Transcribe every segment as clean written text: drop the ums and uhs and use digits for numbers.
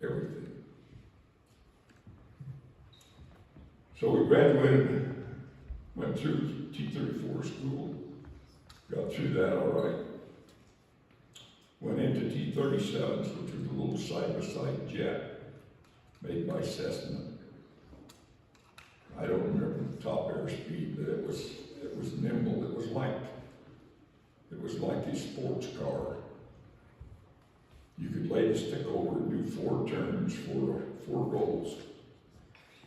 everything. So we graduated, went through T-34 school, got through that all right. Went into T-37s, which was a little side-by-side jet made by Cessna. I don't remember the top airspeed, but it was nimble. It was like a sports car. You could lay the stick over and do 4 turns for 4 goals.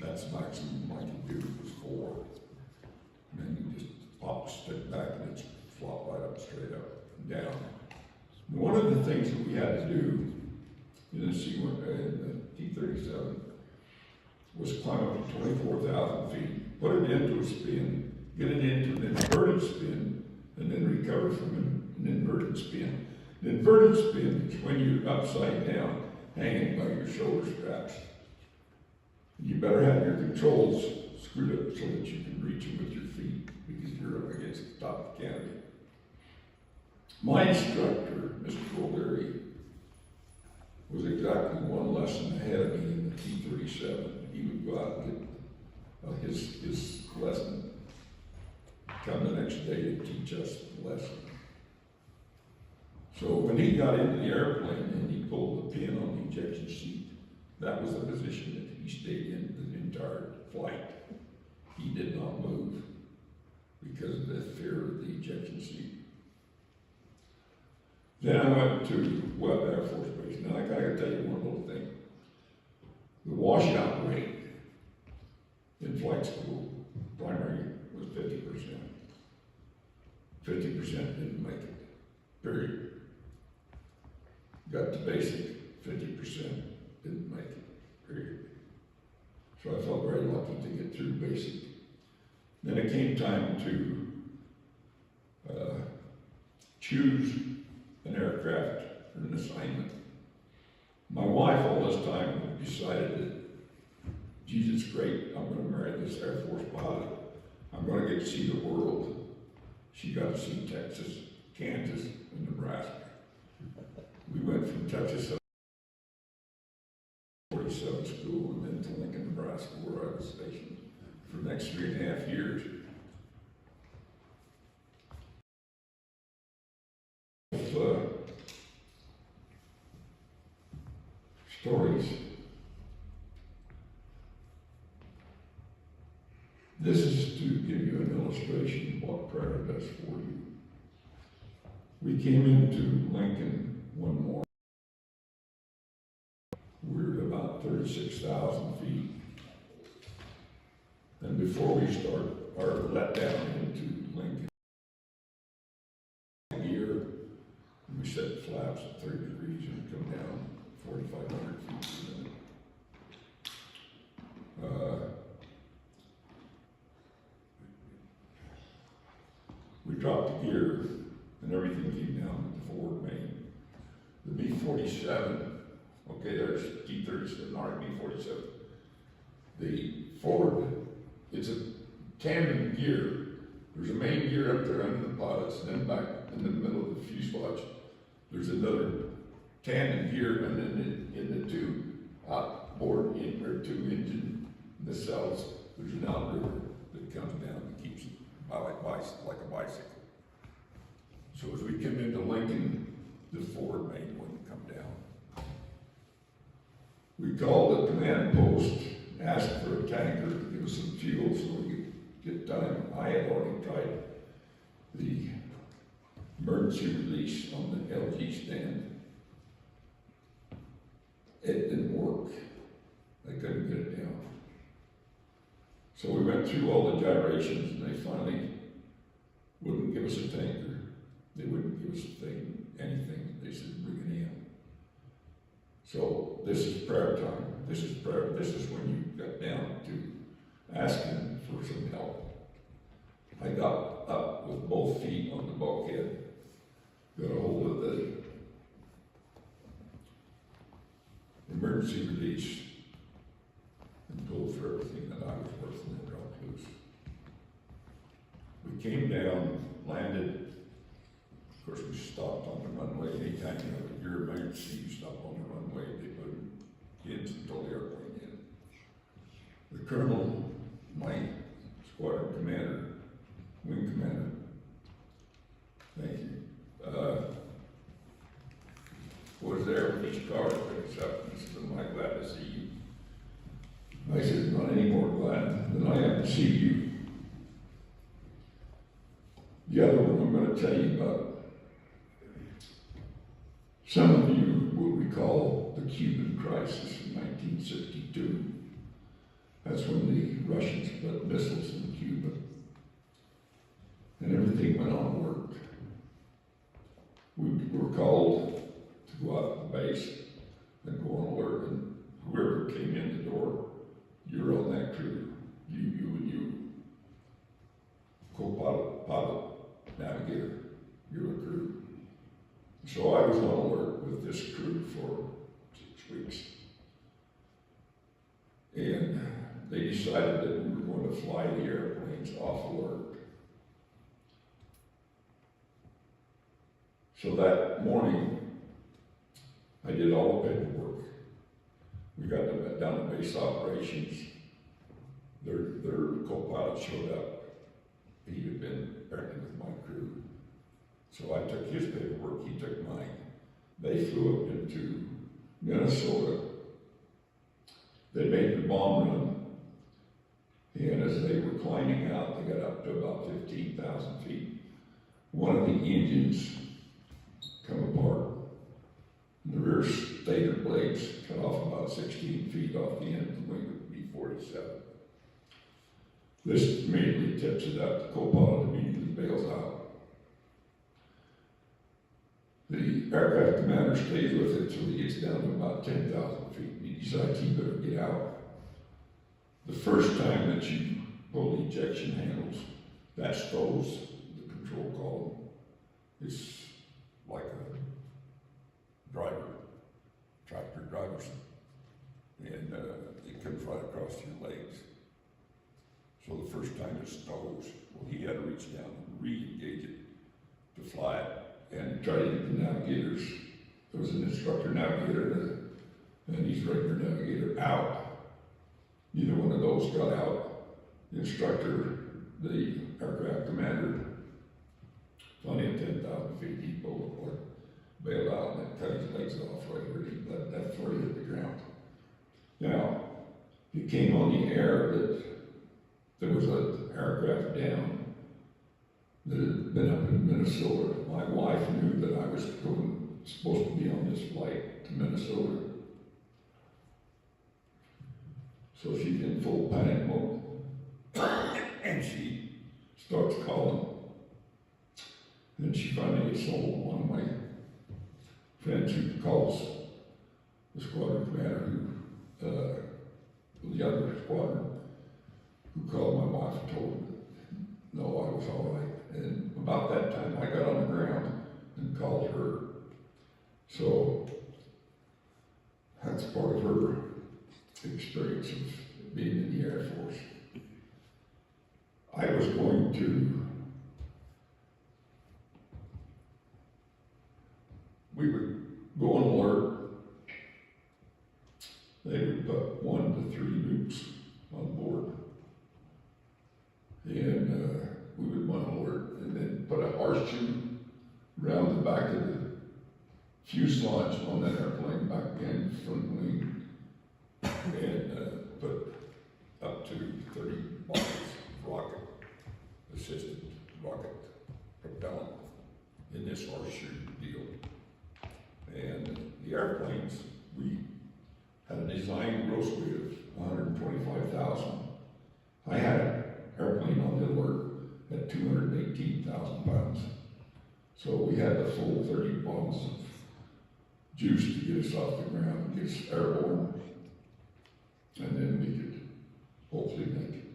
That's the maximum I could do was 4. And then you just pop the stick back and it's flop right up, straight up and down. And one of the things that we had to do in the T-37 was climb up to 24,000 feet, put it into a spin, get it into an inverted spin, and then recover from an inverted spin. The inverted spin is when you're upside down, hanging by your shoulder straps. You better have your controls screwed up so that you can reach them with your feet because you're up against the top of the canopy. My instructor, Mr. O'Leary, was exactly 1 lesson ahead of me in the T-37. He would go out and get his lesson, come the next day to teach us the lesson. So when he got into the airplane and he pulled the pin on the ejection seat, that was the position that he stayed in the entire flight. He did not move because of the fear of the ejection seat. Then I went to Webb Air Force Base. Now I gotta tell you one little thing. The washout rate in flight school, primary, was 50%. 50% didn't make it, period. Got to basic, 50% didn't make it, period. So I felt very lucky to get through basic. Then it came time to choose an aircraft for an assignment. My wife all this time decided that, Jesus, great, I'm going to marry this Air Force pilot. I'm going to get to see the world. She got to see Texas, Kansas, and Nebraska. We went from Texas up to 47 school and then to Lincoln, Nebraska, where I was stationed for the next 3.5 years. Stories. This is to give you an illustration of what prayer does for you. We came into Lincoln one morning. We were at about 36,000 feet. And before we start our let down into Lincoln, gear, we set flaps at 30 degrees and come down 4,500 feet per minute. We dropped the gear and everything came down with the forward main. The B-47, okay, there's T-37, all right, B-47. The forward, it's a tandem gear. There's a main gear up there under the pilots, and then back in the middle of the fuselage, there's another tandem gear, and then in the 2 outboard or 2 engine nacelles, there's an outrigger that comes down and keeps it like a bicycle. So as we come into Lincoln, the forward main wouldn't come down. We called the command post, asked for a tanker to give us some fuel so we could get time. I had already tried the emergency release on the LG stand. It didn't work. They couldn't get it down. So we went through all the gyrations and they finally wouldn't give us a tanker. They wouldn't give us anything. They said, bring it in. So this is prayer time. This is prayer. This is when you got down to asking for some help. I got up with both feet on the bulkhead, got a hold of the emergency release, and pulled for everything that I was worth and then dropped loose. We came down, landed. Of course, we stopped on the runway. Anytime you have a gear emergency, you stop on the runway, they put kids until the airplane in. The colonel, my squadron commander, wing commander, thank you, was there with his car to pick us up. He said, "Am I glad to see you?" I said, "Not any more glad than I am to see you." The other one I'm going to tell you about, some of you will recall the Cuban Crisis in 1962. That's when the Russians put missiles in Cuba. And everything went on work. We were called to go out to the base and go on alert, and whoever came in the door, you're on that crew. You, and you. Co-pilot, navigator, you're a crew. So I was on alert with this crew for 6 weeks. And they decided that we were going to fly the airplanes off alert. So that morning, I did all the paperwork. We got down to base operations. Their co-pilot showed up. He had been apparently with my crew. So I took his paperwork, he took mine. They flew up into Minnesota. They made the bomb run. And as they were climbing out, they got up to about 15,000 feet. One of the engines come apart. The rear stator blades cut off about 16 feet off the end of the wing of the B-47. This immediately tips it up. The co-pilot immediately bails out. The aircraft commander stays with it until he gets down to about 10,000 feet. He decides he better get out. The first time that you pull the ejection handles, that stows the control column. It's like a tractor driver's, and it comes right across your legs. So the first time it stows, well, he had to reach down and re-engage it to fly it and try to get the navigators. There was an instructor navigator and his regular navigator out. Neither one of those got out. The instructor, the aircraft commander, plenty of 10,000 feet, he bailed out and cut his legs off right here. He let that before he hit the ground. Now, it came on the air that there was an aircraft down that had been up in Minnesota. My wife knew that I was supposed to be on this flight to Minnesota. So she's in full panic mode. And she starts calling. And she finally gets hold of one of my friends who calls the squadron commander, the other squadron, who called my wife and told her that, no, I was all right. And about that time, I got on the ground and called her. So that's part of her experience of being in the Air Force. I was going to, we would go on alert. They would put 1 to 3 nukes on board. And we would go on alert and then put a horseshoe around the back of the fuselage on that airplane, back end, front wing, and put up to 30 bombs of rocket-assisted rocket propellant in this horseshoe deal. And the airplanes, we had a design gross weight of 125,000. I had an airplane on the alert at 218,000 pounds. So we had the full 30 bombs of juice to get us off the ground and get us airborne. And then we could hopefully make it.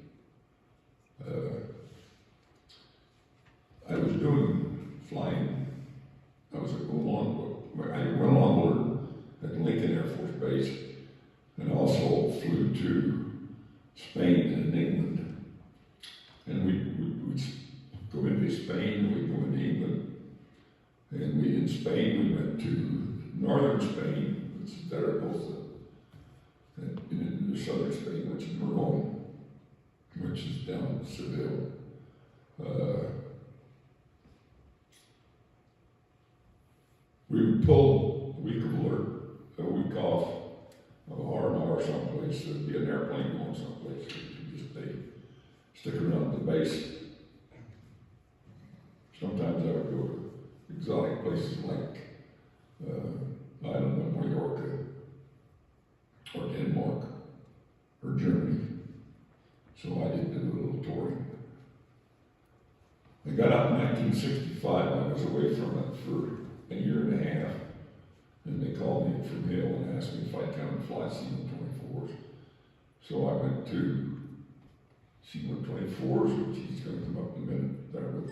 I was doing flying. I was going on, I went on board at Lincoln Air Force Base and also flew to Spain and England. And we'd go into Spain and we'd go into England. And in Spain, we went to northern Spain, which is there both into southern Spain, which is Morón, which is down in Seville. We would pull a week of work, a week off, of R&R someplace. There'd be an airplane going someplace. You just stick around the base. Sometimes I would go to exotic places like, I don't know, Mallorca, or Denmark, or Germany. So I did do a little touring. I got out in 1965. I was away from it for a year and a half. And they called me from Hill and asked me if I'd come and fly C-124s. So I went to C-124s, which he's going to come up in a minute there with.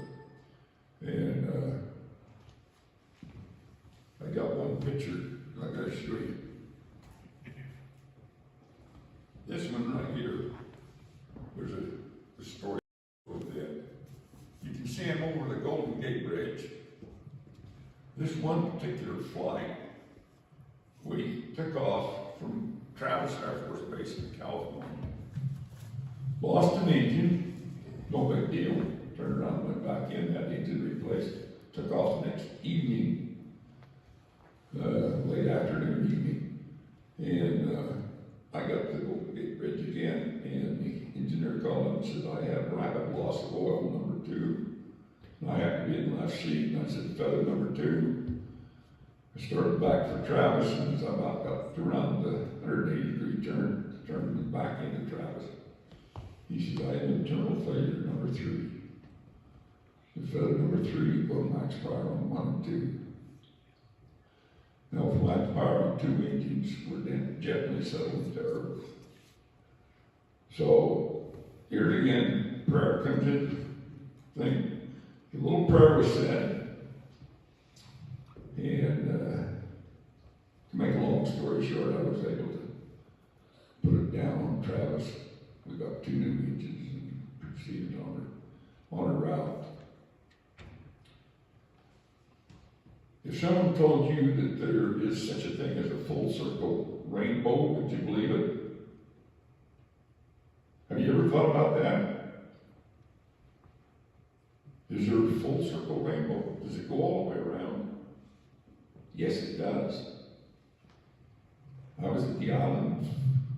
And I got one picture I got to show you. This one right here, there's a story of that. You can see him over the Golden Gate Bridge. This one particular flight, we took off from Travis Air Force Base in California. Lost an engine, no big deal. Turned around, went back in, had the engine replaced. Took off the next evening, late afternoon evening. And I got to the Golden Gate Bridge again, and the engineer called and said, I have rapid loss of oil number 2. And I had to be in the left seat, and I said, feather number 2. I started back for Travis, and as I about got around the 180-degree turn, turned me back into Travis. He said, I have internal failure number 3. The feather number 3, go max power on 1 and 2. Now, with max power on 2 engines, we're then gently settling to earth. So, here again, prayer comes into the thing. The little prayer was said. And to make a long story short, I was able to put it down on Travis. We got 2 new engines and proceeded on a route. If someone told you that there is such a thing as a full circle rainbow, would you believe it? Have you ever thought about that? Is there a full circle rainbow? Does it go all the way around? Yes, it does. I was at the island,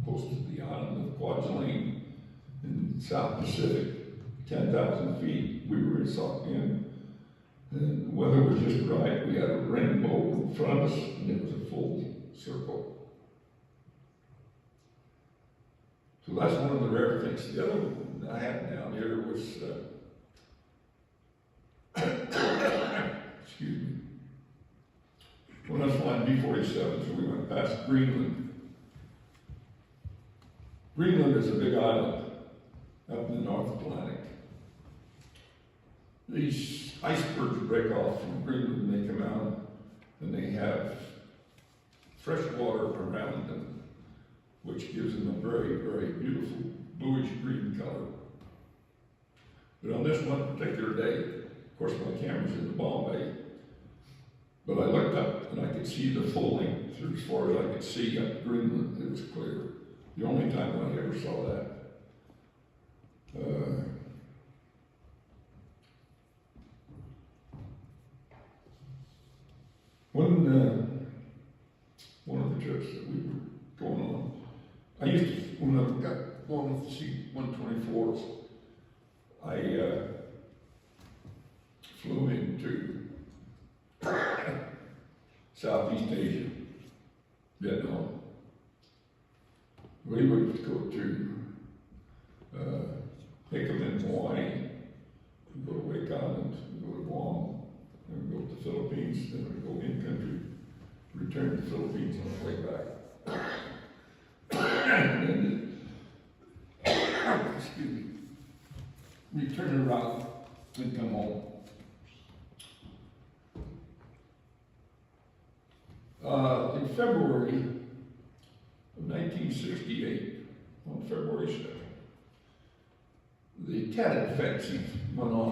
close to the island of Kwajalein in South Pacific, 10,000 feet. We were in, and the weather was just right. We had a rainbow in front of us, and it was a full circle. So that's one of the rare things. The other one I had down here was, excuse me. When I was flying B-47, so we went past Greenland. Greenland is a big island up in the North Atlantic. These icebergs break off from Greenland and they come out and they have fresh water around them, which gives them a very, very beautiful bluish green color. But on this one particular day, of course my camera's in the Bombay, but I looked up and I could see the full length, as far as I could see up Greenland, it was clear. The only time I ever saw that. One of the trips that we were going on, I used to, when I got going with the C-124s, I flew into Southeast Asia, Vietnam. We would go to Hickam in Hawaii, go to Wake Island, go to Guam, then go to the Philippines, then we go in country, return to the Philippines on the way back. And then, excuse me, return around and come home. In February of 1968, on February 2nd, the cannon offensive went on.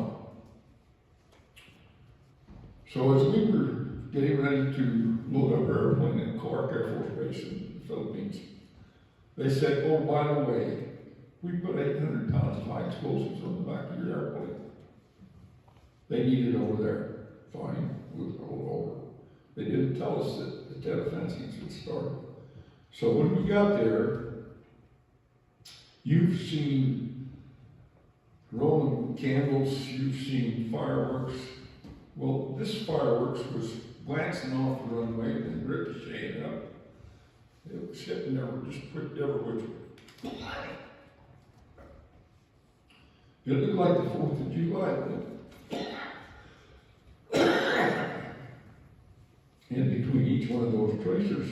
So as we were getting ready to load up our airplane at Clark Air Force Base in the Philippines, They said, oh, by the way, we put 800 pounds of high explosives on the back of your airplane. They need it over there. Fine, we'll go over. They didn't tell us that the tet offensives would start. So when we got there, you've seen Roman candles, you've seen fireworks. Well, this fireworks was glancing off the runway and ricocheting up. It was hitting there, just put everywhere. It looked like the 4th of July. In between each one of those tracers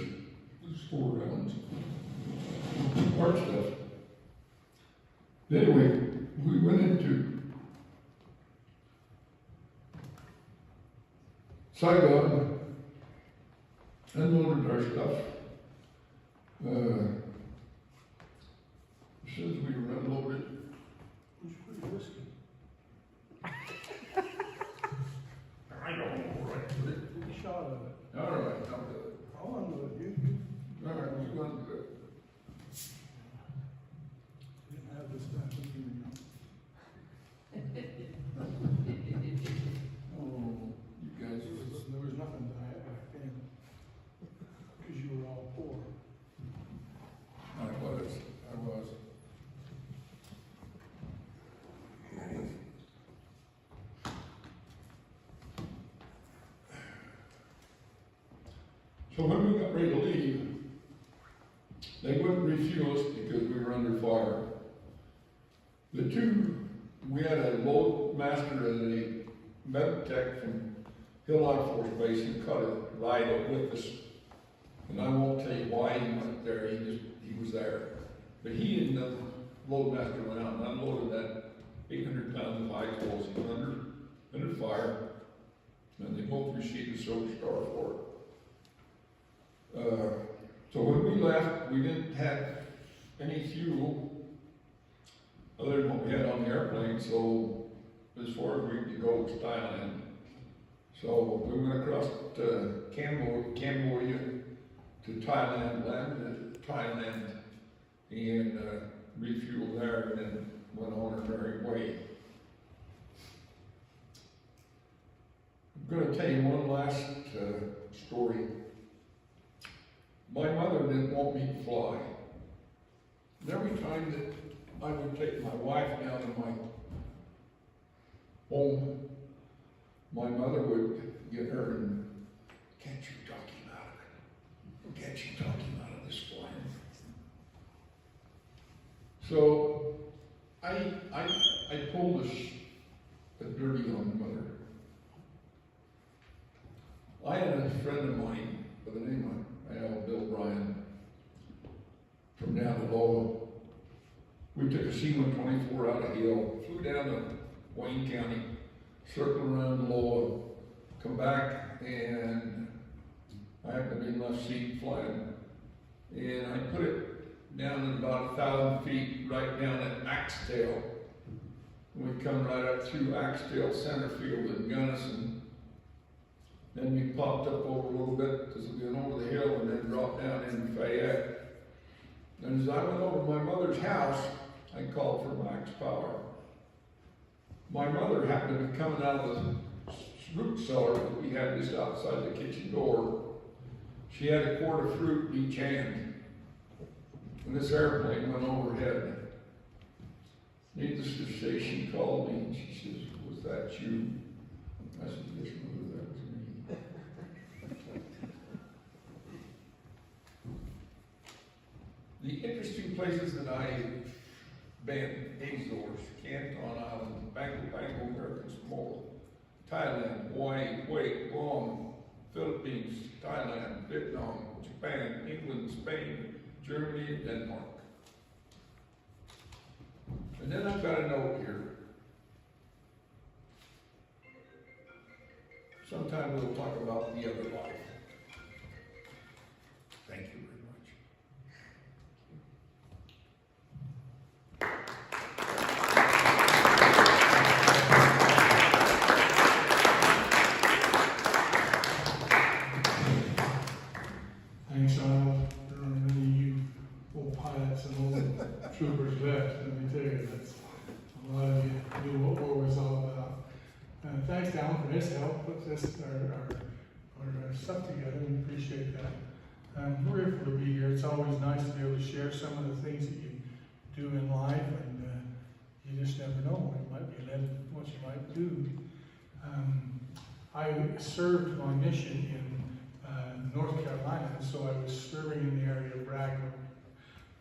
was 4 rounds. Hard stuff. Anyway, we went into Saigon, unloaded our stuff. Says we were unloaded. Who's pretty risky? I don't know right with it. Take a shot of it. All right, I'll do it. I'll undo it. You All right, we're going to do it. didn't have this time with you. Oh, you guys. There was nothing to have back then. Because you were all poor. I was. So when we got ready to leave, they wouldn't refuel us because we were under fire. We had a loadmaster and a med tech from Hill Air Force Base and cut it right with us. And I won't tell you why he went there, he was there. But he and the loadmaster went out and unloaded that 800 pounds of high explosive under fire. And they both received a Silver Star for it. So when we left, we didn't have any fuel other than what we had on the airplane, so as far as we could go was Thailand. So we went across to Cambodia to Thailand, landed at Thailand, and refueled there, and then went on our merry way. I'm going to tell you one last story. My mother didn't want me to fly. And every time that I would take my wife down to my home, my mother would get her and, can't you talk him out of it? Can't you talk him out of this flying? So I pulled a dirty on mother. I had a friend of mine by the name of Bill Bryan from down to Lowell. We took a C-124 out of Hill, flew down to Wayne County, circled around Lowell, come back, and I happened to be in left seat flying. And I put it down at about 1,000 feet, right down at Axtell. We come right up through Axtell Center Field in Gunnison. Then we popped up over a little bit because we went over the hill and then dropped down in Fayette. And as I went over to my mother's house, I called for max power. My mother happened to be coming out of the fruit cellar that we had just outside the kitchen door. She had a quart of fruit in each hand. And this airplane went overhead. Needless to say, she called me and she says, "Was that you?" I said, "Yes, mother, that was me." The interesting places that I've been: Azores, Canton Island, Bangkok, American Samoa, Thailand, Hawaii, Kuwait, Guam, Philippines, Thailand, Vietnam, Japan, England, Spain, Germany, and Denmark. And then I've got a note here. Sometime we'll talk about the other life. Thank you very much. Thanks, Al. There are many of you old pilots this help put this, our stuff together, we appreciate that. We're grateful to be here. It's always nice to be able to share some of the things that you do in life, and you just never know what you might be led, what you might do. I served my mission in North Carolina, so I was serving in the area of Bragg,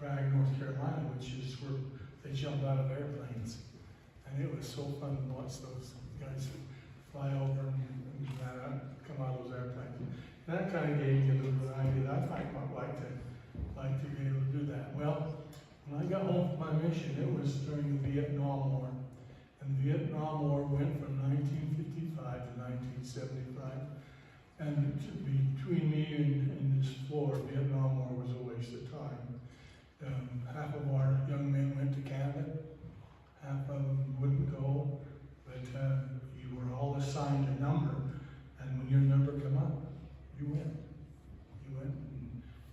North Carolina, which is where they jump out of airplanes. And it was so fun to watch those guys fly over and come out of those airplanes. And that kind of gave me a little bit of idea that I might like to be able to do that. Well, when I got home from my mission, it was during the Vietnam War. And the Vietnam War went from 1955 to 1975. And between me and this floor, Vietnam War was a waste of time. Half of our young men went to Canada, half of them wouldn't go, but you were all assigned a number, and when your number came up, you went. You went,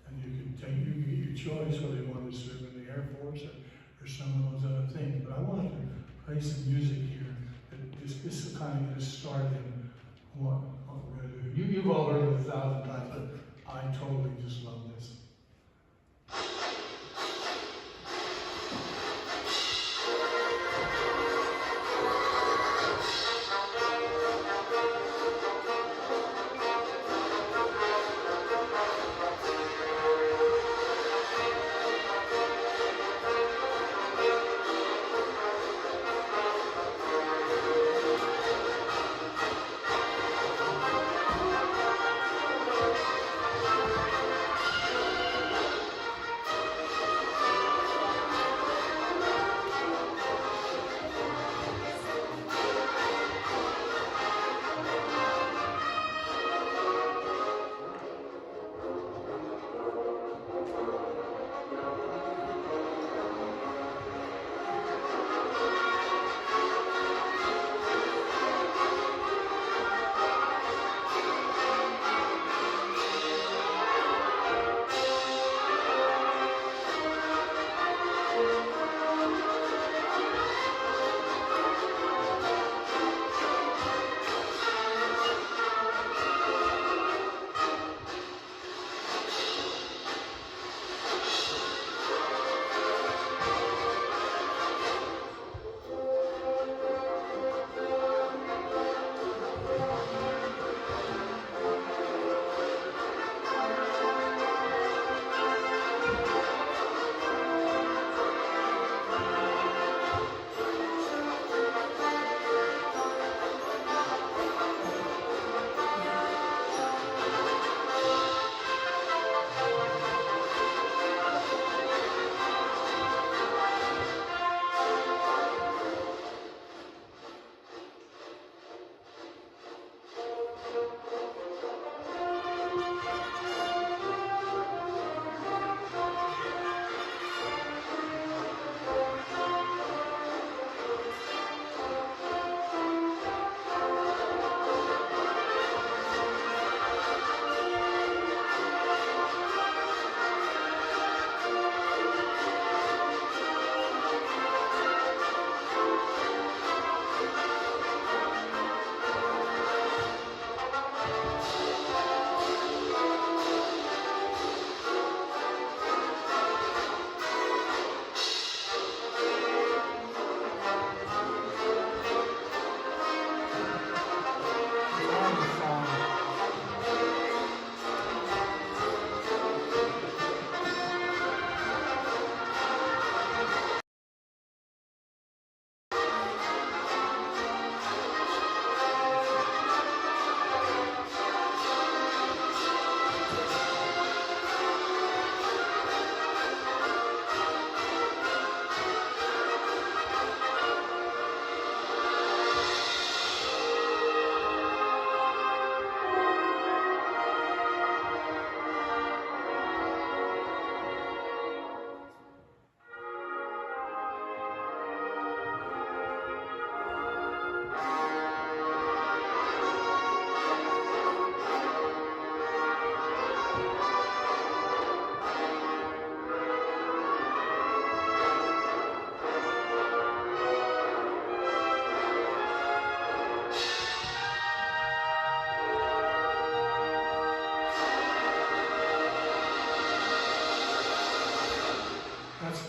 and you could get your choice whether you wanted to serve in the Air Force or some of those other things. But I wanted to play some music here that this will kind of get us started in what we're going to do. You've all heard it 1,000 times, but I totally just love this.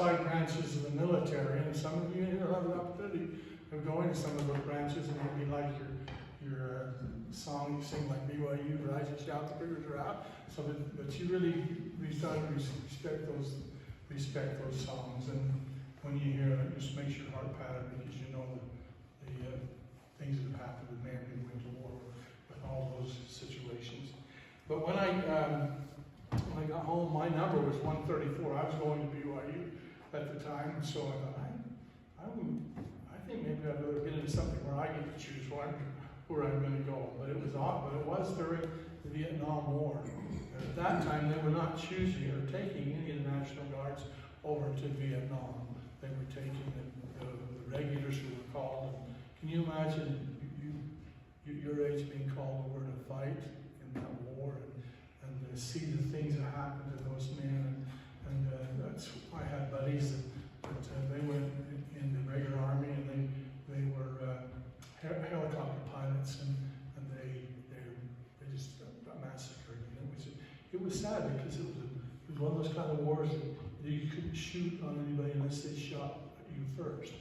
outside branches of the military, and some of you here have the opportunity of going to some of those branches, and maybe like your song you sing like BYU, rise and shout, the figures are out. So but you really start to respect those songs, and when you hear it, just makes your heart pound because you know the things that have happened with man who went to war with all those situations. But when I got home, my number was 134. I was going to BYU at the time, so I thought, I think maybe I'd better get into something where I get to choose where I'm going to go. But it was odd. But it was during the Vietnam War. And at that time, they were not choosing or taking any of the National Guards over to Vietnam. They were taking the regulars who were called. Can you imagine your age being called over to fight in that war and see the things that happened to those men? And that's I had buddies that they went in the regular army, and they were helicopter pilots, and they just got massacred. And it was sad because it was one of those kind of wars that you couldn't shoot on anybody unless they shot you first.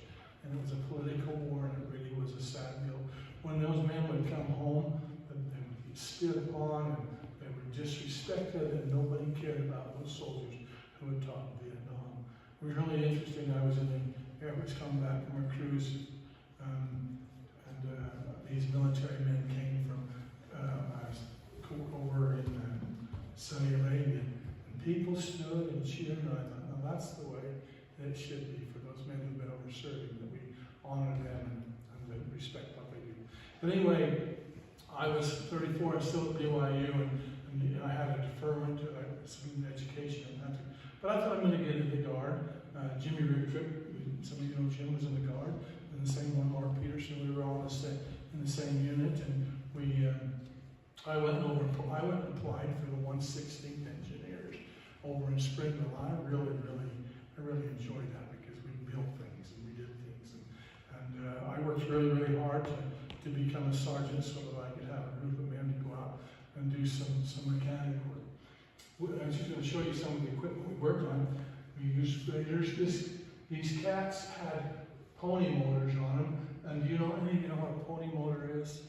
And it was a political war, and it really was a sad deal. When those men would come home, they would be spit upon, and they were disrespected, and nobody cared about those soldiers who had taught in Vietnam. It was really interesting. I was in the air was coming back from a cruise, and these military men came from over in Saudi Arabia, and people stood and cheered, and I thought, now that's the way that it should be for those men who've been over serving, that we honor them and respect what they do. But anyway, I was 34, still at BYU, and I had a deferment, some education, but I thought I'm going to get into the Guard. Jimmy Riptrip, some of you know Jim, was in the Guard, and the same one, Mark Peterson, we were all in the same unit, and I went and applied for the 116th Engineers over in Springville. I really enjoyed that because we built things and we did things, and I worked really hard to become a sergeant so that I could have a group of men to go out and do some mechanic work. I was just going to show you some of the equipment we worked on. We used graders. These cats had pony motors on them, and do you know any of you know what a pony motor is?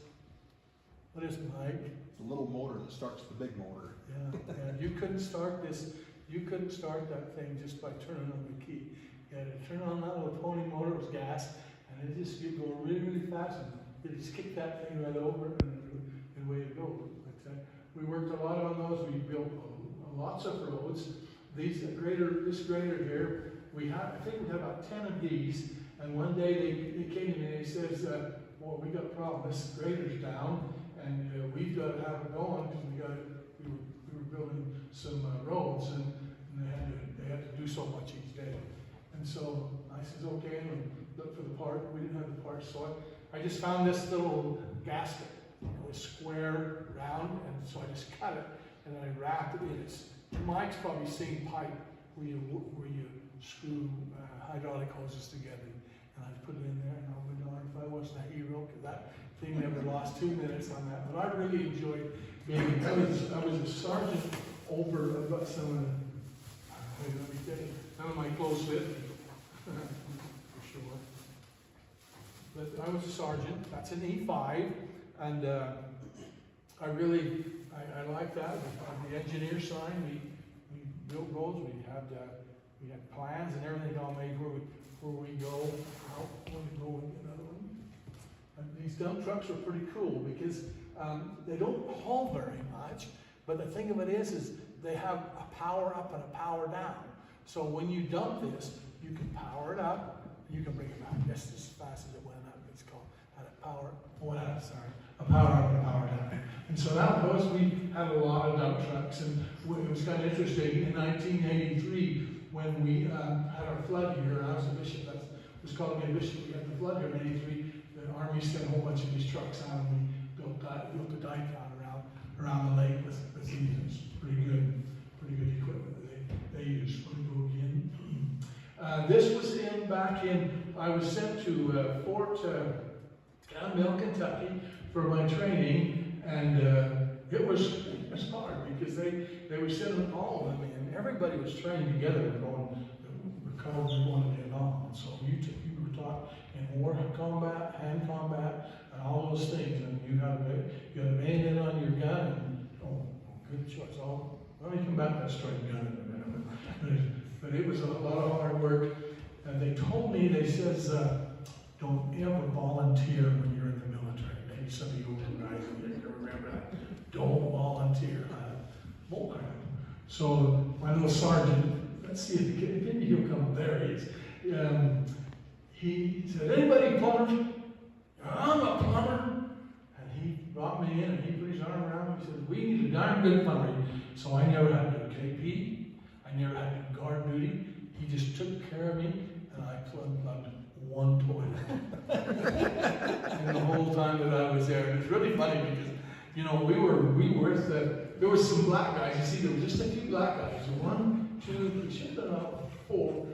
What is it, Mike? It's a little motor that starts the big motor. Yeah. You couldn't start this. You couldn't start that thing just by turning on the key. You had to turn on that little pony motor. It was gas, and it just get going really fast. And you just kick that thing right over, and away you go. But we worked a lot on those. We built lots of roads. This grader here, I think we had about 10 of these. And one day they came to me and they says, well, we got a problem. This grader's down, and we've got to have it going because we were building some roads, and they had to do so much each day. And so I says, okay, and look for the part. We didn't have the parts, so I just found this little gasket. It was square, round, and so I just cut it and I wrapped it in. Mike's probably seen pipe where you screw hydraulic hoses together. And I put it in there, and I'll be darned if I wasn't a hero, because that thing never lost 2 minutes on that. But I really enjoyed being. I was a sergeant over about some of my clothes fit for sure. But I was a sergeant. That's an E5, and I like that. On the engineer side, we built roads. We had plans and everything all made where we go. Another one. And these dump trucks are pretty cool because they don't haul very much. But the thing of it is they have a power up and a power down. So when you dump this, you can power it up. You can bring it back just as fast as it went up. It's called a power up and a power down. And so we had a lot of dump trucks, and it was kind of interesting. In 1983, when we had our flood here, I was a bishop. That was called me a bishop. We had the flood here in '83. The Army sent a whole bunch of these trucks out, and we built a dike out around the lake with these. It's pretty good equipment that they used. Let me go again. This was I was sent to Fort Campbell, Kentucky, for my training, and it was hard because they were sending all of them in. Everybody was trained together. We're because we wanted to Vietnam. So you were taught in war combat, hand combat, and all those things, and you had a bayonet on your gun, and good choice. Let me come back to that story gun in a minute. But it was a lot of hard work, and they told me, they says, don't ever volunteer when you're in the military. Maybe some of you older guys can remember that. Don't volunteer. Bullcrap. So my little sergeant, let's see if he'll come. There he is. He said, anybody plumbers? I'm a plumber. And he brought me in and he put his arm around me. He said, we need a darn good plumber. So I never had to do KP. I never had to do guard duty. He just took care of me, and I plugged one toilet. And the whole time that I was there, it was really funny because, you know, there were some black guys. You see, there were just a few black guys. 1, 2, 3, 4,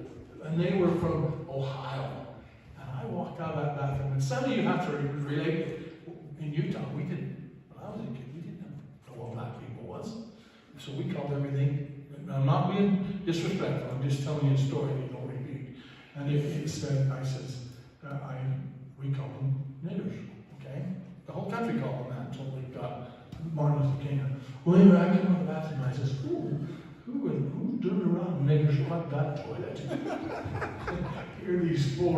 and they were from Ohio. And I walked out of that bathroom, and some of you have to relate. In Utah, when I was a kid, we didn't know what black people was. So we called everything, I'm not being disrespectful, I'm just telling you a story that you don't repeat. And it said, we call them niggers, okay? The whole country called them that until we got Martin Luther King. Well, anyway, I came out of the bathroom and I says, who turned around niggers like that toilet? Here these 4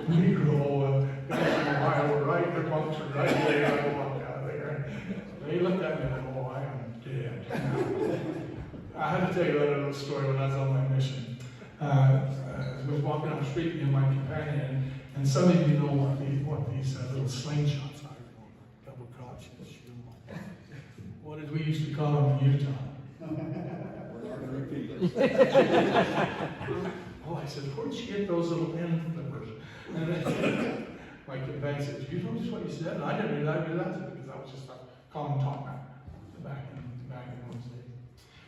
Negro guys in Ohio were right, they're punctured right there. I walked out of there. They looked at me and I am dead. I had to tell you that little story when I was on my mission. I was walking down the street with my companion, and some of you know what these little slingshots are. Double crotch. What did we used to call them in Utah? Oh, I said, where'd you get those little end flippers? And then my companion said, you know just what you said? And I didn't realize it because that was just a common talk back in those days.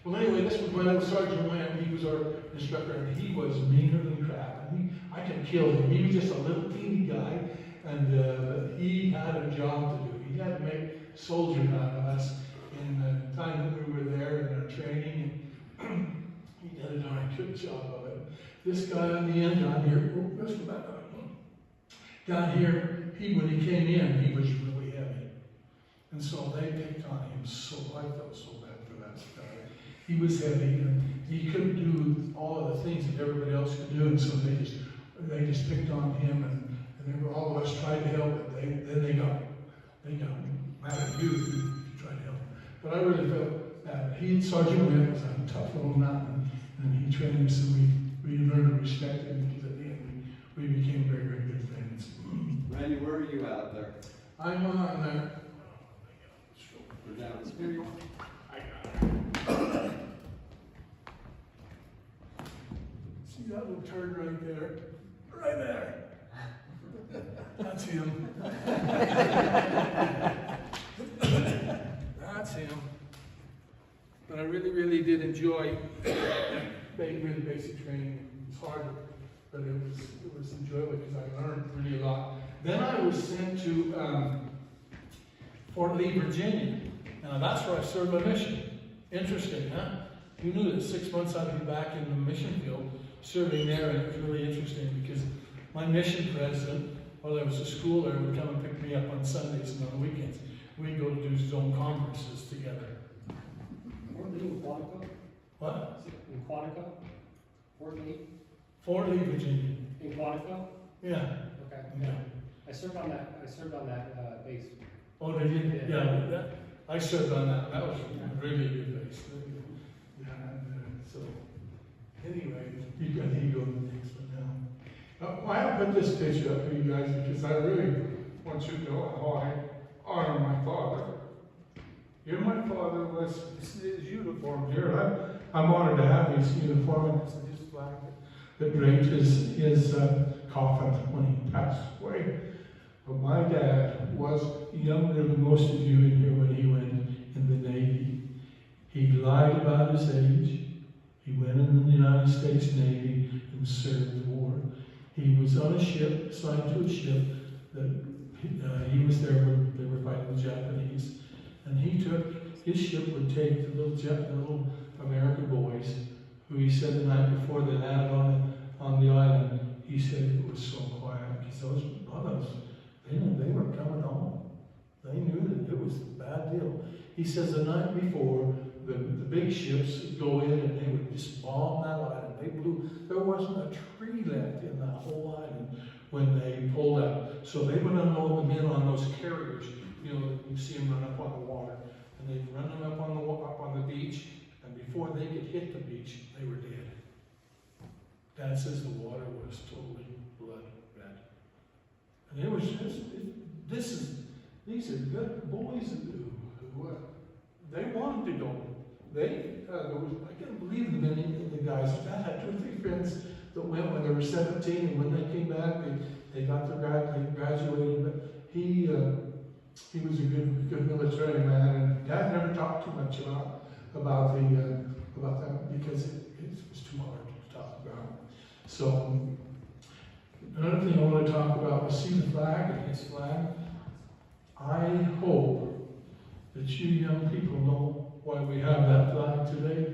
Well, anyway, this was when the sergeant went. He was our instructor, and he was meaner than crap. And I could kill him. He was just a little teeny guy, and he had a job to do. He had to make soldiers out of us in the time that we were there in our training. And he did a darn good job of it. This guy on the end down here, let's go back up. Down here, when he came in, he was really heavy. And so they picked on him I felt so bad for that guy. He was heavy, and he couldn't do all of the things that everybody else could do, and so they just picked on him, and they were, all of us tried to help, but then they got mad at you if you tried to help. But I really felt that Sergeant Wynn was a tough little mountain, and he trained us, and we learned to respect him, because at the end we became very, very good friends. Randy, where are you out there? I'm on there. We're down this video. See that little turd right there? Right there. That's him. That's him. But I really, really did enjoy really basic training. It was hard, but it was enjoyable because I learned really a lot. Then I was sent to Fort Lee, Virginia. Now that's where I served my mission. Interesting, huh? Who knew that 6 months I'd be back in the mission field serving there, and it was really interesting because my mission president, while there was a school there, would come and pick me up on Sundays and on weekends. We'd go to do zone conferences together. Fort Lee in Quantico? What? In Quantico? Fort Lee? Fort Lee, Virginia. In Quantico? Yeah. Okay. Yeah. I served on that base. Oh, did you? Yeah. I served on that. That was really a good base. Yeah. So, anyway, you go to the next one now. I put this picture up for you guys because I really want you to know how I honor my father. Here my father was, this is his uniform here. I'm honored to have his uniform, and this is his flag that draped his coffin when he passed away. But my dad was younger than most of you in here when he went in the Navy. He lied about his age. He went in the United States Navy and served the war. He was on a ship, assigned to a ship that he was there when they were fighting the Japanese. And his ship would take the little American boys, who he said the night before they landed on on the island, he said it was so quiet, because those brothers, they knew they were coming home. They knew that it was a bad deal. He says the night before, the big ships would go in and they would just bomb that island. They blew, there wasn't a tree left in that whole island when they pulled out. So they would unload the men on those carriers. You know, you see them run up on the water. And they'd run them up on the beach, and before they could hit the beach, they were dead. Dad says the water was totally blood red. And it was just, these are good boys who they wanted to go. I can't believe the many of the guys. Dad had 2 or 3 friends that went when they were 17, and when they came back, they got their they graduated. But he was a good military man, and Dad never talked too much about that because it was too hard to talk about. So another thing I want to talk about was see the flag and his flag. I hope that you young people know why we have that flag today.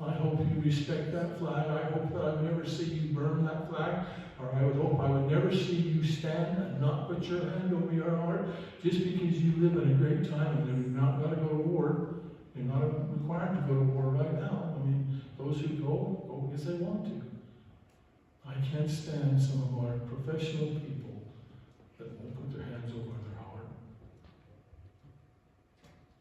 I hope you respect that flag. I hope that I would never see you burn that flag, or I would hope I would never see you stand and not put your hand over your heart just because you live in a great time and you're not going to go to war. You're not required to go to war right now. I mean, those who go because they want to. I can't stand some of our professional people that won't put their hands over their heart.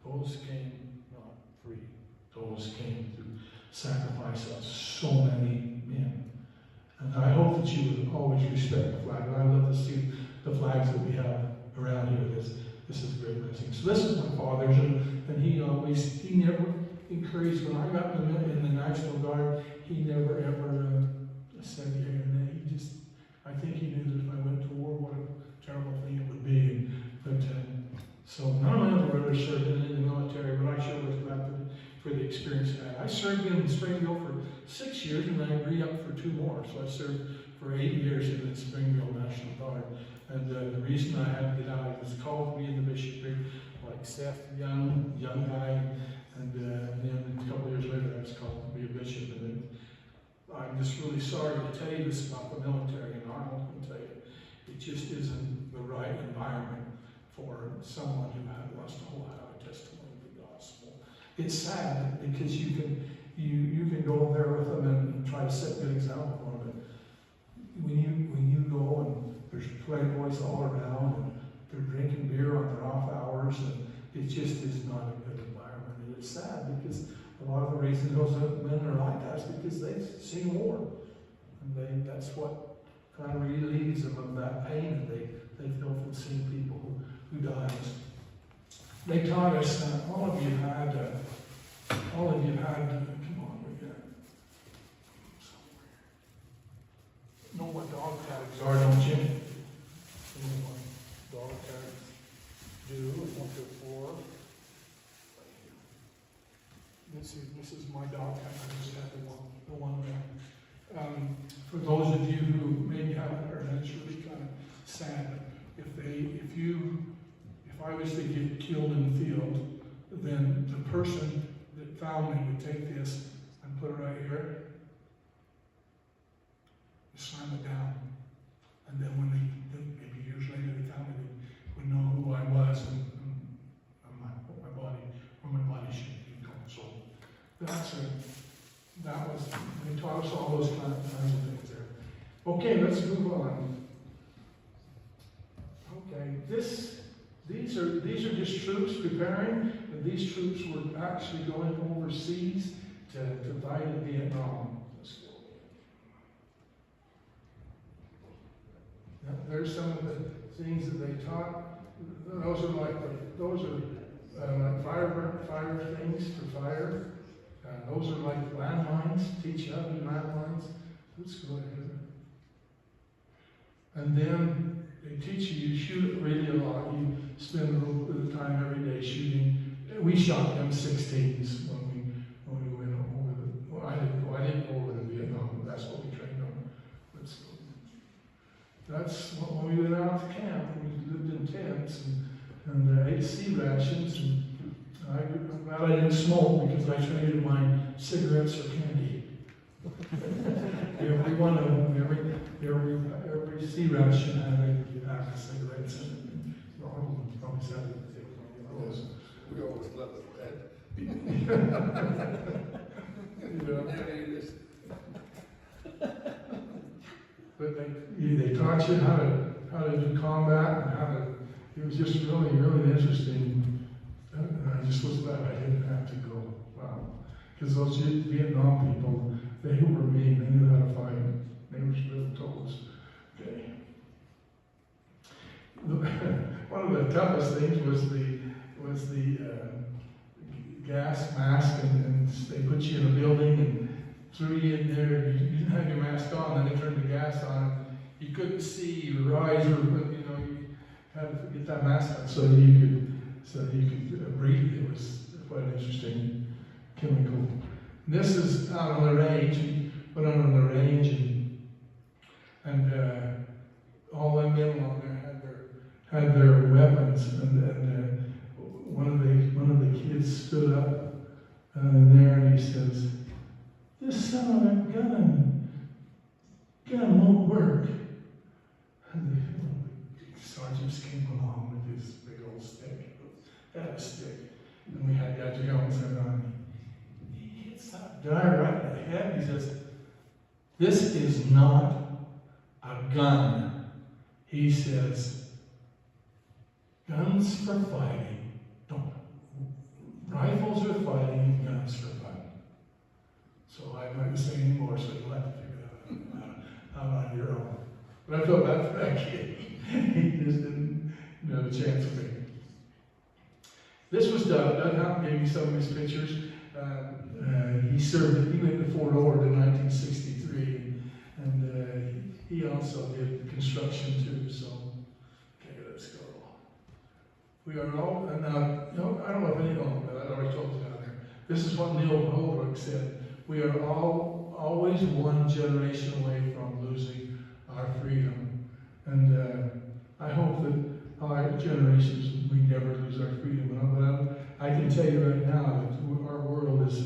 Those came not free. Those came to sacrifice of so many men. And I hope that you would always respect the flag. I love to see the flags that we have around here. This is a great blessing. So this is my father's, and he never encouraged, when I got in the National Guard, he never ever said, I think he knew that if I went to war, what a terrible thing it would be. But so none of my other brothers served in the military, but I sure was glad for the experience I had. I served in Springville for 6 years, and I re-upped for 2 more. So I served for 8 years in the Springville National Guard. And the reason I had to get out, was called to be in the bishopric, like Seth, young guy, and then a couple years later I was called to be a bishop. And I'm just really sorry to tell you this about the military, and Arnold can tell you, it just isn't the right environment for someone who had lost a whole lot of testimony of the gospel. It's sad because you can go there with them and try to set a good example for them. But when you go and there's playboys all around and they're drinking beer on their off hours, and it just is not a good environment. And it's sad because a lot of the reason those men are like that is because they've seen war, and that's what kind of relieves them of that pain that they feel from seeing people who died. They taught us, all of you had, come on, we got know what dog tags are, don't you? You know what dog tags do. 1 through 4. This is my dog tag. I just have the one there. For those of you who maybe haven't heard, it's really kind of sad. If I was to get killed in the field, then the person that found me would take this and put it right here, slam it down, and then when maybe years later they found me, they would know who I was and what my body should be going. So they taught us all those kinds of things there. Okay, let's move on. Okay, these are just troops preparing, and these troops were actually going overseas to fight in Vietnam. Let's go. Now, there's some of the things that they taught. Those are like fire things for fire. Those are like landmines. Teach you how to do landmines. Let's go ahead. And then they teach you shoot really a lot. You spend a little bit of time every day shooting. We shot M16s when we went over the. Well, I didn't go over to Vietnam, but that's what we trained on. Let's go. That's when we went out to camp. We lived in tents and ate sea rations. And I'm glad I didn't smoke because I traded my cigarettes or candy. Every one of them, every sea rat should have a pack of cigarettes in it. Probably said it. We always love it, Yeah. But they taught you how to do combat and how to. It was just really, really interesting. And I just was glad I didn't have to go. Wow, because those Vietnam people, they were mean. They knew how to fight. They were really told us. Okay. One of the toughest things was the gas mask, and they put you in a building and threw you in there. You didn't have your mask on, then they turned the gas on. You couldn't see your eyes, or you had to get that mask on so you could breathe. It was quite an interesting chemical. This is out on the range. We went out on the range, and all the men along there had their weapons, and one of the kids stood up there and he says, "This son of a gun won't work." And the sergeants came along with his big old stick. That was stick. And we had Dad Jones on. He hits that guy right in the head. He says, "This is not a gun." He says, "Guns for fighting. Rifles are fighting and guns for fun." So I'm not going to say anymore, so you'll have to figure that out on your own. But I felt bad for that kid. He just didn't have a chance with me. This was Doug. Doug Houghton gave me some of his pictures. He went to Fort Ord in 1963, and he also did construction too, so, okay, let's go. We are all, and now, I don't know if any of them, but I already told you down there. This is what Neil Holbrook said. We are all always one generation away from losing our freedom. And I hope that our generations, we never lose our freedom. But I can tell you right now that our world is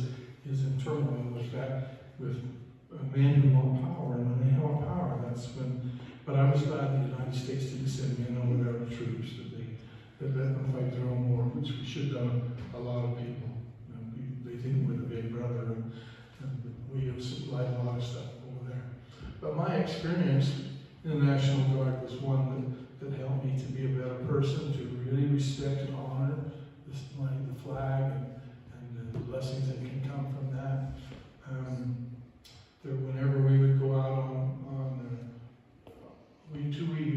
in turmoil with that, with men who want power. And when they have power, that's when. But I was glad the United States didn't send men over there with troops, that let them fight their own war, which we should have done a lot of people. They think we're the big brother, and we have supplied a lot of stuff over there. But my experience in the National Guard was one that helped me to be a better person, to really respect and honor the flag and the blessings that can come from that. Whenever we would go out we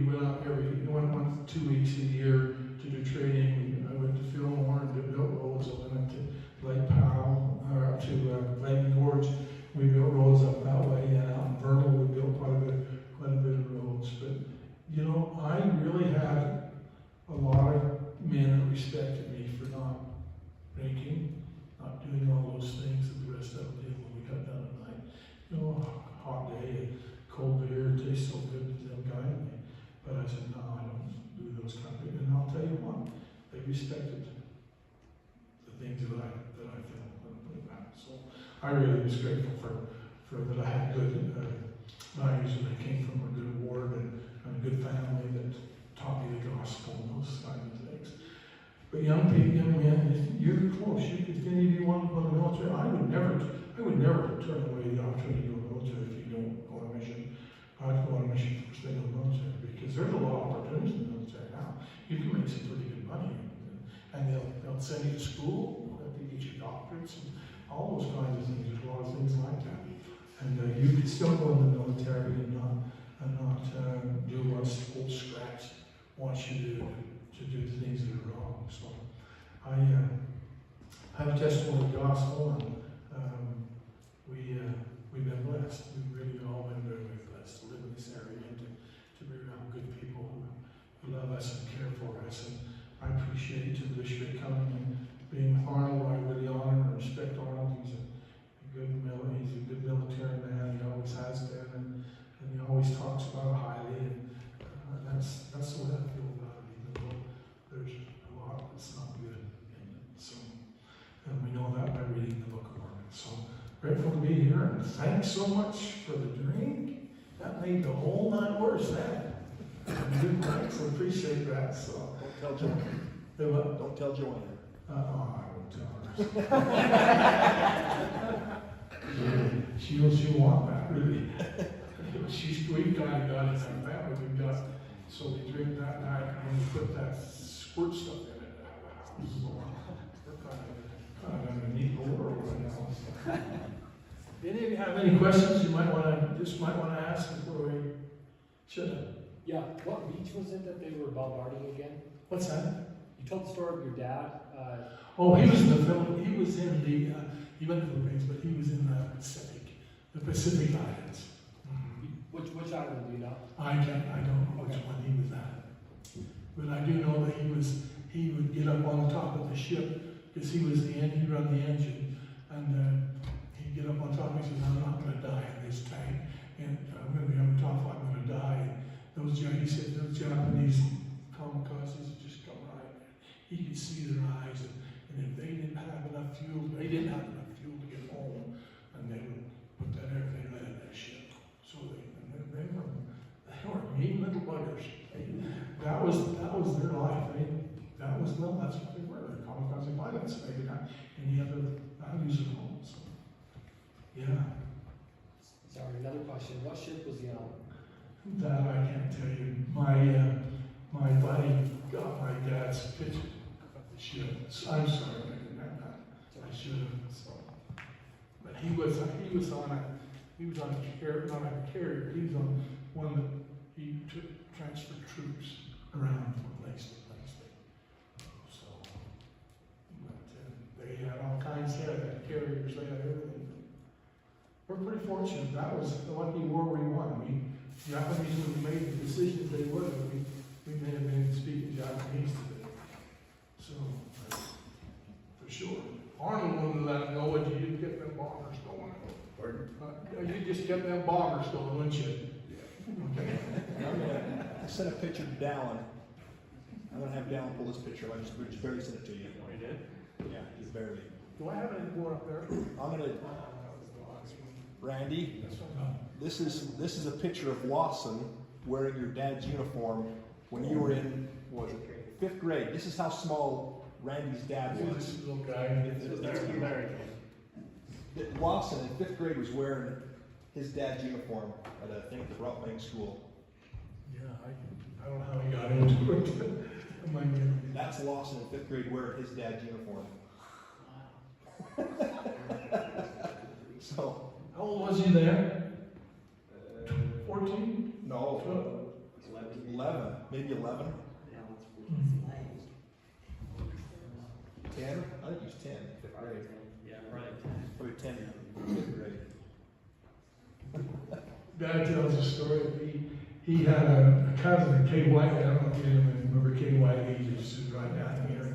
went out we went 2 weeks a year to do training. I went to Fillmore and built roads. I went to Lake Powell, or up to Lake Gorge. We built roads up that way, and out in Vernal we built quite a bit of roads. But I really had a lot of men that respected me for not drinking, not doing all those things that the rest of them did when we got done at night. A hot day, a cold beer, it tastes so good to them guiding me. But I said, no, I don't do those kind of things. And I'll tell you what, they respected the things that I felt. So I really was grateful for that I had good values, and I came from a good ward and a good family that taught me the gospel and those kinds of things. But young men, if you're close, if any of you want to go to the military, I would never turn away the opportunity to go to the military if you don't go on a mission. I'd go on a mission for staying in the military, because there's a lot of opportunities in the military now. You can make some pretty good money, and they'll send you to school, they'll get you doctorates, and all those kinds of things. There's a lot of things like that. And you can still go in the military and not do what old scraps wants you to do the things that are wrong. So I have a testimony of the gospel, and we've been blessed. We've really all been very, very blessed to live in this area and to be around good people who love us and care for us. And I appreciate the bishop coming and being with Arnold. I really honor and respect Arnold. He's a good military man. He always has been, and he always talks about it highly. And that's the way I feel about it, even though there's a lot that's not good in it. So, and we know that by reading the Book of Mormon. So I Grateful to be here, and thanks so much for the drink. That made the whole night worse, that. Good thanks, I appreciate that, so. Don't tell Joanne. Hey, what? Don't tell Joanne. Oh, I won't tell her. She'll want that, really. We've kind of got it in our family, we've got, so we drink that night, and we put that squirt stuff in it out of the house. So we're kind of a neat world right now. So. Any of you have any questions you might want to ask before we should? Yeah, what beach was it that they were bombarding again? What's that? You told the story of your dad. Oh, he was in the Philippines. He was in the, he went to the Philippines, but he was in the Pacific Islands. Which island do you know? I don't know which one he was at. But I do know that he would get up on top of the ship, because he run the engine, and he'd get up on top, and he says, I'm not going to die in this tank, and I'm going to be on top, I'm going to die. And he said, those Japanese kamikazes would just come right there. He could see their eyes, and if they didn't have enough fuel, to get home, and they would put that everything right in their ship. So they were mean little buggers. That was their life. That's what they were. They're kamikaze pilots. They didn't have any other values at all. So, yeah. Sorry, another question. What ship was he on? That I can't tell you. My buddy got my dad's picture of the ship. So I'm sorry I didn't have that. I should have. So, but he was on a carrier, not a carrier. He was on one that he transferred troops around from place to place. So, but they had all kinds. They had carriers. They had everything. We're pretty fortunate. That was the lucky war we won. Japanese would have made the decisions they would have. We may have been speaking Japanese today. So, for sure. Arnold wouldn't let them know what you did get them bombers going. Pardon? You just get them bombers going, wouldn't you? Yeah. Okay. I sent a picture to Dallin. I'm going to have Dallin pull this picture. I just barely sent it to you. Oh, you did? Yeah, just barely. Do I have any more up there? I'm going to, Randy, That's what this is a picture of Lawson wearing your dad's uniform when you were in, what was it, 5th grade. This is how small Randy's dad was. This little guy. Lawson in 5th grade was wearing his dad's uniform at, I think, the Rockbank School. Yeah, I don't know how he got into it. That's Lawson in 5th grade wearing his dad's uniform. So. How old was he there? 14? No. 12? 11, maybe 11. 10? I think he was 10, 5th grade. Yeah, right. Probably 10 in 5th grade. Dad tells a story. He had a cousin, Kay White. I don't know if you remember Kay White. He just is right down here.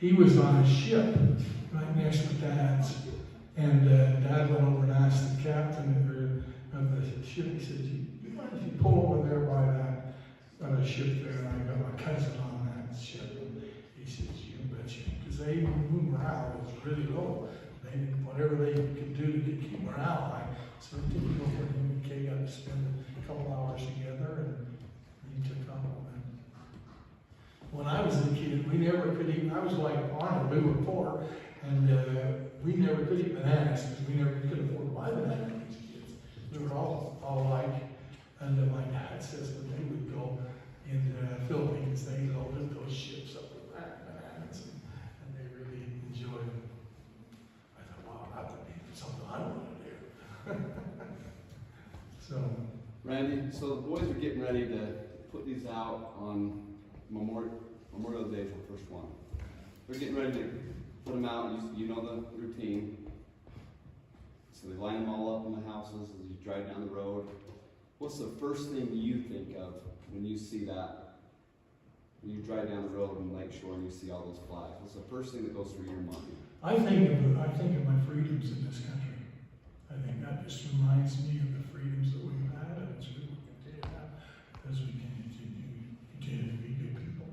He was on a ship right next to Dad's. And Dad went over and asked the captain of the ship, he said, you mind if you pull over there by that ship there, and I got my cousin on that ship. And he says, you betcha. Because morale was really low. Whatever they could do to keep morale high. So it didn't go for him and Kay got to spend a couple hours together, and he took off. When I was a kid, we never could eat. I was like Arnold, we were poor. And we never could eat bananas because we never could afford to buy bananas for these kids. We were all alike. And my dad says when they would go in the Philippines, they loaded those ships up with bananas, and they really enjoyed them. I thought, wow, that would be something I want to do. So, Randy, so the boys are getting ready to put these out on Memorial Day is the first one. They're getting ready to put them out, you know the routine. So they line them all up in the houses as you drive down the road. What's the first thing you think of when you see that? When you drive down the road in Lakeshore and you see all those flags, what's the first thing that goes through your mind? I think of my freedoms in this country. I think that just reminds me of the freedoms that we've had, and it's we will continue to have as we continue to be good people.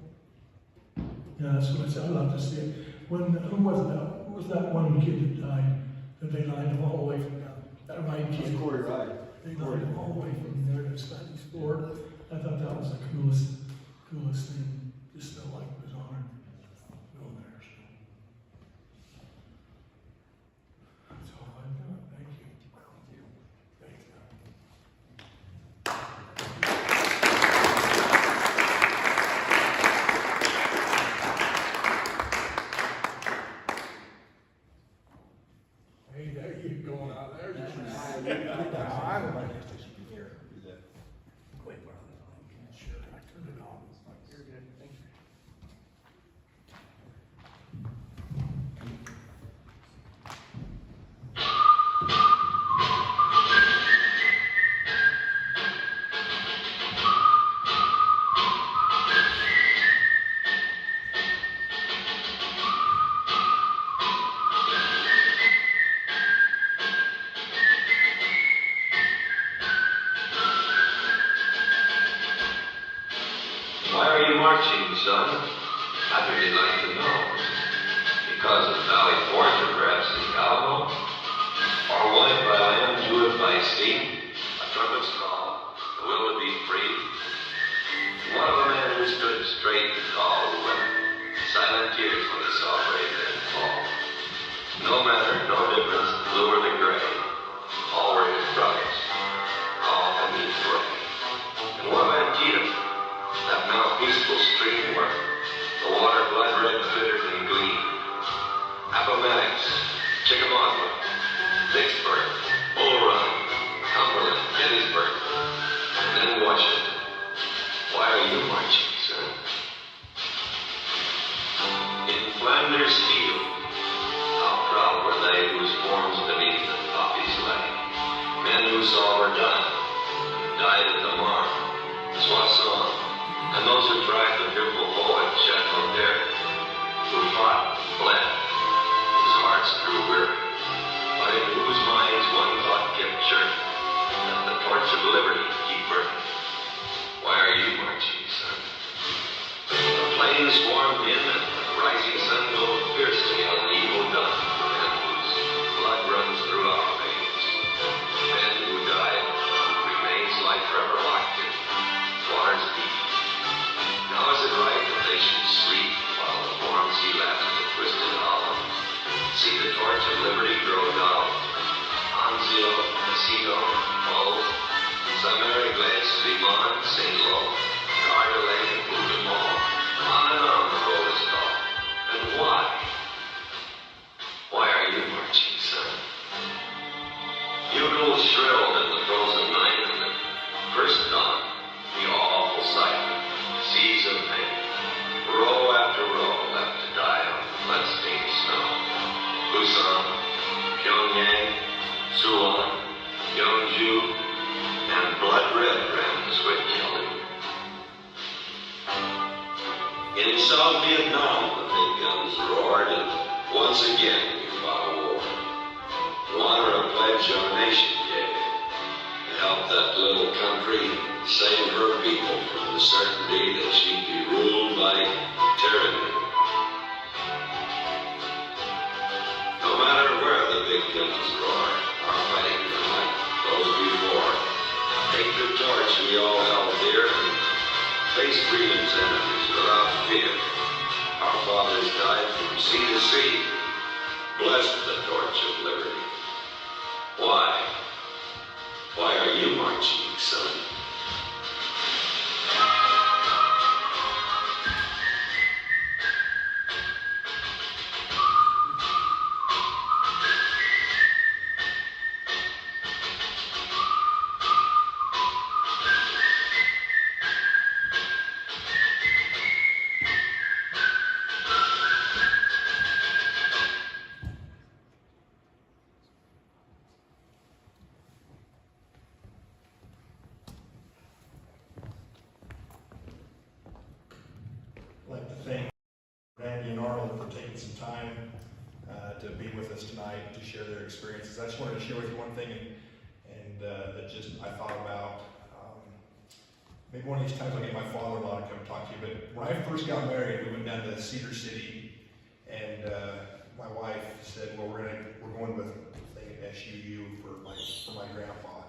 Yeah, that's what I said. I love to see it. Who was that one kid that died? That they lined him all the way from came. Corey Wright. They brought him all the way from there to study sport. I thought that was the coolest thing. Just felt like it was honored going there. So that's all I've got. Thank you. Thank you. Hey, there you going out there? Right next to you, you can hear. Wait, sure, I turned it on. You're good, thank you. Why are you marching, son? I'd really like to know. Because of Valley Forge or perhaps in Alamo? Or wanted by land, do it by steam? A trumpet's call, the will to be free? What of a man who stood straight and tall, who wept silent tears when he saw brave men fall? No matter, no difference, the blue or the gray, all were his brothers, all had his way. And what of Antietam? That now peaceful stream where the water blood red glittered and gleamed. Appomattox, Chickamauga, Vicksburg, Bull Run, Cumberland, Gettysburg, and then Washington. Why are you marching, son? In Flanders Field, how proud were they whose forms beneath the poppies lay. Men whose all were done, died at the Marne, Soissons, and those who tried the fearful foe at Chateauguay, who fought, bled, whose hearts grew weary, but in whose minds one thought kept churning, that the torch of liberty keep burning. Why are you marching, son? The flames swarmed in and the rising sun glowed fiercely on the evil done, men whose blood runs through our veins, men who died, remains life forever locked in waters deep. Now is it right that they should sleep while the forms he left in twisted hollows? See the torch of liberty grow dull. Anzio, Mosquito, Pole, Saint-Mary-Glace, Limon, St. Lo, Cardelane, Boudemont, on and on the road is dull. And why? Why are you marching, son? Bugles shrilled in the frozen night and the first dawn, the awful sight. Seas of pain, row after row left to die on blood-stained snow. Busan, Pyongyang, Suwon, Yeonju, and blood-red ran the swift yelling. In South Vietnam, the big guns roared, and once again we fought a war. To honor a pledge our nation gave, to help that little country save her people from the certainty that she'd be ruled by tyranny. No matter where the big guns roar, our fighting might goes before. Take the torch we all held dear and face freedom's enemies without fear. Our fathers died from sea to sea. Bless the torch of liberty. Why? Why are you marching, son? I'd like to thank Randy and Arnold for taking some time to be with us tonight to share their experiences. I just wanted to share with you one thing, and that just I thought about. Maybe one of these times I'll get my father-in-law to come talk to you. But when I first got married, we went down to Cedar City, and my wife said, "Well, we're going with," SUU for my grandpa.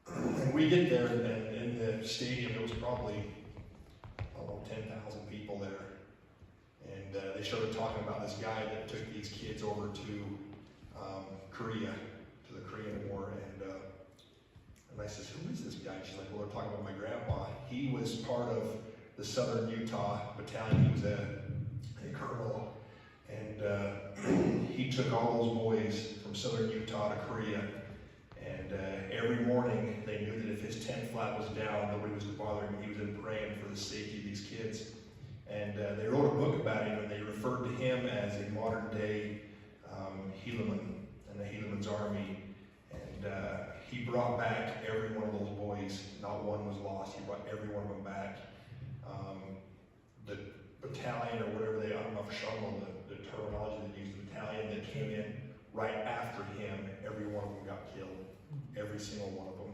And we get there, and in the stadium, there was probably, I don't know, 10,000 people there. And they started talking about this guy that took these kids over to Korea, to the Korean War. And I says, who is this guy? She's like, well, they're talking about my grandpa. He was part of the Southern Utah Battalion. He was a colonel. And he took all those boys from Southern Utah to Korea. And every morning, they knew that if his tent flap was down, nobody was to bother him. He was in praying for the safety of these kids. And they wrote a book about him, and they referred to him as a modern-day Helaman and the Helaman's army. And he brought back every one of those boys. Not one was lost. He brought every one of them back. The battalion, or whatever I don't know if Sean the terminology they used, the battalion that came in right after him, every one of them got killed. Every single one of them.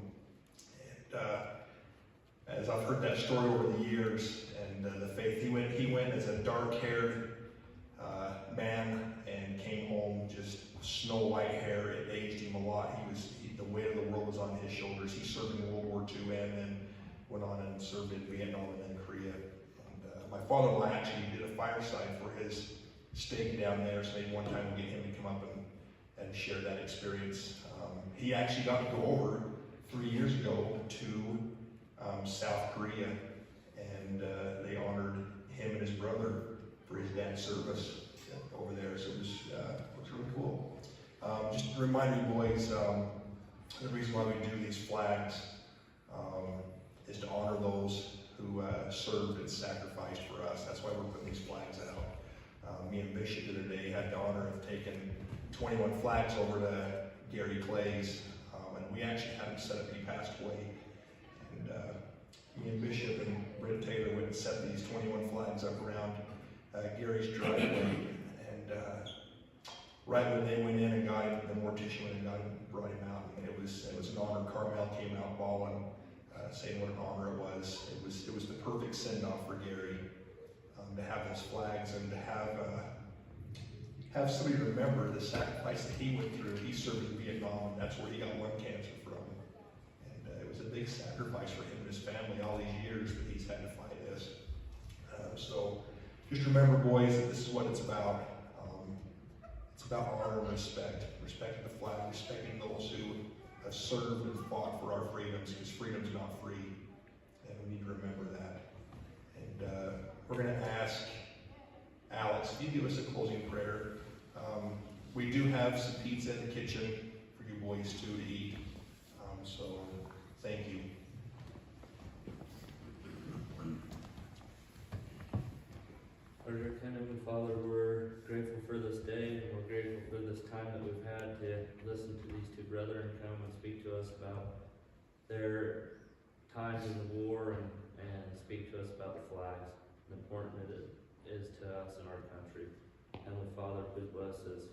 And as I've heard that story over the years, and the faith, he went as a dark-haired man and came home just snow white hair. It aged him a lot. The weight of the world was on his shoulders. He served in World War II and then went on and served in Vietnam and then Korea. And my father-in-law actually did a fireside for his stake down there, so maybe one time we'll get him to come up and share that experience. He actually got to go over 3 years ago to South Korea, and they honored him and his brother for his dad's service over there, so it was really cool. Just to remind you boys, the reason why we do these flags is to honor those who served and sacrificed for us. That's why we're putting these flags out. Me and Bishop the other day had the honor of taking 21 flags over to Gary Clay's, and we actually had him set up. He passed away, and me and Bishop and Britt Taylor went and set these 21 flags up around Gary's driveway. And right when they went in and got him, the mortician went and got him, brought him out, and it was an honor. Carmel came out bawling, saying what an honor it was. It was the perfect send-off for Gary, to have those flags and to have somebody remember the sacrifice that he went through. He served in Vietnam, and that's where he got lung cancer from. And it was a big sacrifice for him and his family all these years that he's had to fight this. So just remember, boys, that this is what it's about. It's about honor and respect. Respecting the flag, respecting those who have served and fought for our freedoms, because freedom's not free. And we need to remember that. And we're going to ask Alex, if you give us a closing prayer. We do have some pizza in the kitchen for you boys too to eat. So thank you. Our dear Heavenly Father, we're grateful for this day, and we're grateful for this time that we've had to listen to these two brethren come and speak to us about their times in the war and speak to us about the flags and important it is to us in our country. Heavenly Father, please bless us.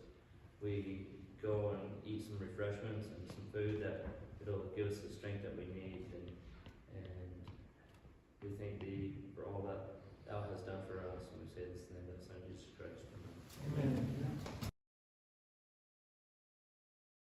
We go and eat some refreshments and some food that it'll give us the strength that we need, and we thank Thee for all